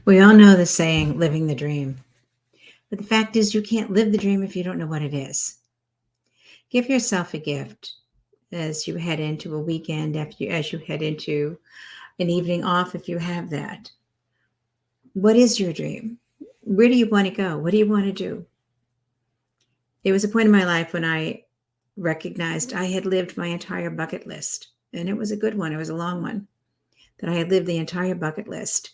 We all know the saying, living the dream. But the fact is, you can't live the dream if you don't know what it is. Give yourself a gift as you head into a weekend, as you head into an evening off, if you have that. What is your dream? Where do you want to go? What do you want to do? There was a point in my life when I recognized I had lived my entire bucket list. And it was a good one, it was a long one, that I had lived the entire bucket list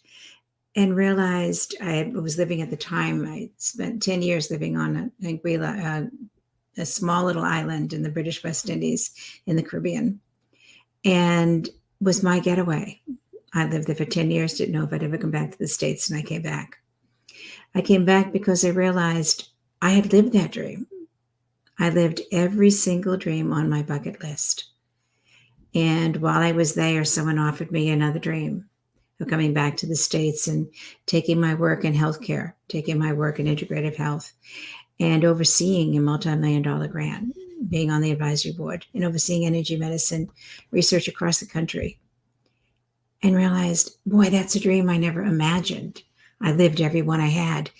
and realized I was living at the time. I spent 10 years living on Anguilla, a small little island in the British West Indies in the Caribbean, and was my getaway. I lived there for 10 years, didn't know if I'd ever come back to the States, and I came back. I came back because I realized I had lived that dream. I lived every single dream on my bucket list. And while I was there, someone offered me another dream of coming back to the States and taking my work in healthcare, taking my work in integrative health, and overseeing a multi-million-dollar grant, being on the advisory board, and overseeing energy medicine research across the country. And realized, boy, that's a dream I never imagined. I lived every one I had.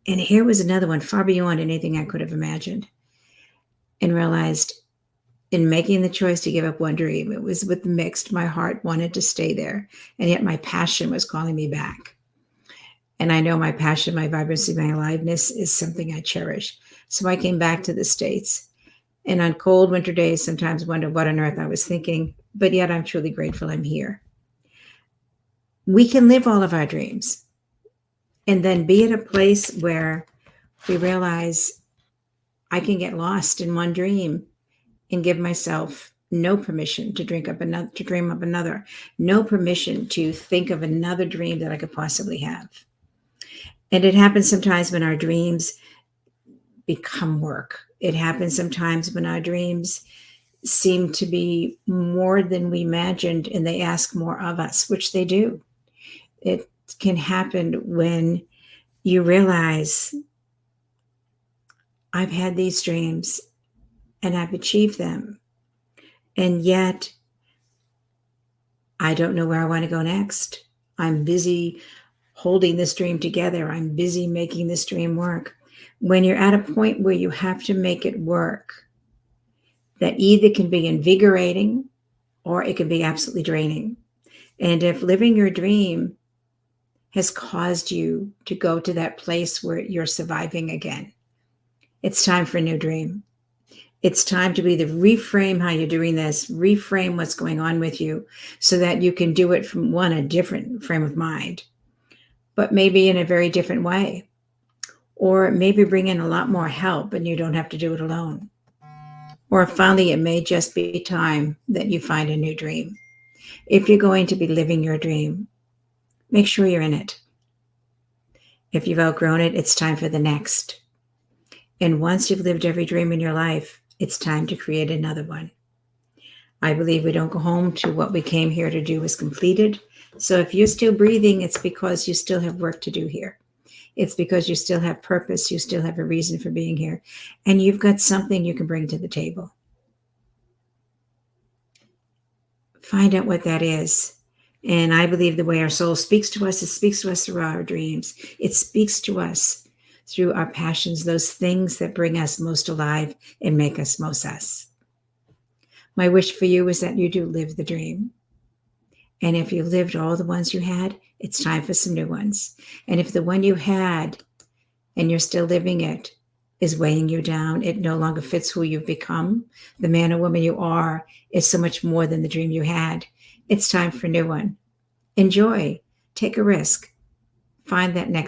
And here was another one far beyond anything I could have imagined. And realized in making the choice to give up one dream, it was with mixed. My heart wanted to stay there, and yet my passion was calling me back. And I know my passion, my vibrancy, my aliveness is something I cherish. So I came back to the States, and on cold winter days, sometimes wonder what on earth I was thinking, but yet I'm truly grateful I'm here. We can live all of our dreams and then be at a place where we realize I can get lost in one dream and give myself no permission to dream up another, no permission to think of another dream that I could possibly have. And it happens sometimes when our dreams become work. It happens sometimes when our dreams seem to be more than we imagined and they ask more of us, which they do. It can happen when you realize I've had these dreams and I've achieved them. And yet I don't know where I want to go next. I'm busy holding this dream together. I'm busy making this dream work. When you're at a point where you have to make it work, that either can be invigorating or it can be absolutely draining. And if living your dream has caused you to go to that place where you're surviving again, it's time for a new dream. It's time to either reframe how you're doing this, reframe what's going on with you so that you can do it from a different frame of mind, but maybe in a very different way. Or maybe bring in a lot more help and you don't have to do it alone. Or finally, it may just be time that you find a new dream. If you're going to be living your dream, make sure you're in it. If you've outgrown it, it's time for the next. And once you've lived every dream in your life, it's time to create another one. I believe we don't go home to what we came here to do is completed. So if you're still breathing, it's because you still have work to do here. It's because you still have purpose. You still have a reason for being here. And you've got something you can bring to the table. Find out what that is. And I believe the way our soul speaks to us, it speaks to us through our dreams. It speaks to us through our passions, those things that bring us most alive and make us most us. My wish for you is that you do live the dream. And if you lived all the ones you had, it's time for some new ones. And if the one you had and you're still living it is weighing you down, it no longer fits who you've become, the man or woman you are is so much more than the dream you had. It's time for a new one. Enjoy. Take a risk. Find that next